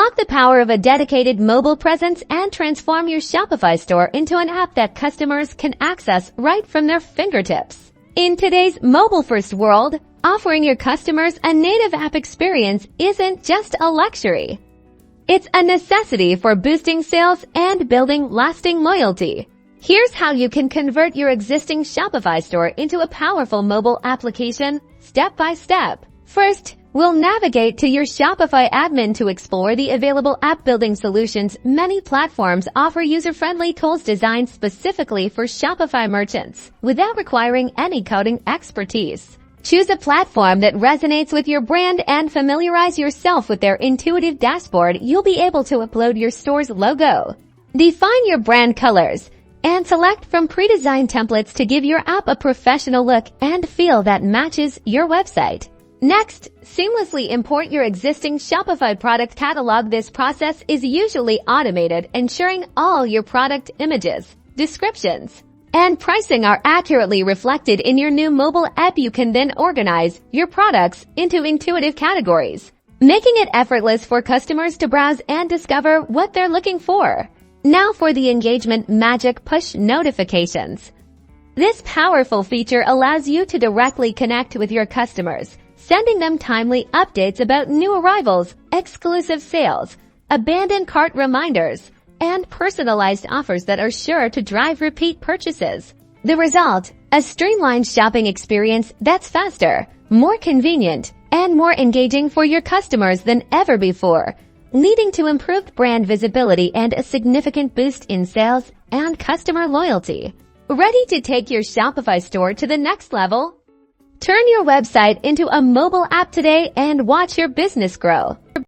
Unlock the power of a dedicated mobile presence and transform your Shopify store into an app that customers can access right from their fingertips. In today's mobile-first world, offering your customers a native app experience isn't just a luxury. It's a necessity for boosting sales and building lasting loyalty. Here's how you can convert your existing Shopify store into a powerful mobile application step by step. First, we'll navigate to your Shopify admin to explore the available app building solutions. Many platforms offer user-friendly tools designed specifically for Shopify merchants without requiring any coding expertise. Choose a platform that resonates with your brand and familiarize yourself with their intuitive dashboard. You'll be able to upload your store's logo, define your brand colors, and select from pre-designed templates to give your app a professional look and feel that matches your website. Next, seamlessly import your existing Shopify product catalog. This process is usually automated, ensuring all your product images, descriptions, and pricing are accurately reflected in your new mobile app. You can then organize your products into intuitive categories, making it effortless for customers to browse and discover what they're looking for. Now for the engagement magic: push notifications. This powerful feature allows you to directly connect with your customers, sending them timely updates about new arrivals, exclusive sales, abandoned cart reminders, and personalized offers that are sure to drive repeat purchases. The result: a streamlined shopping experience that's faster, more convenient, and more engaging for your customers than ever before, leading to improved brand visibility and a significant boost in sales and customer loyalty. Ready to take your Shopify store to the next level? Turn your website into a mobile app today and watch your business grow.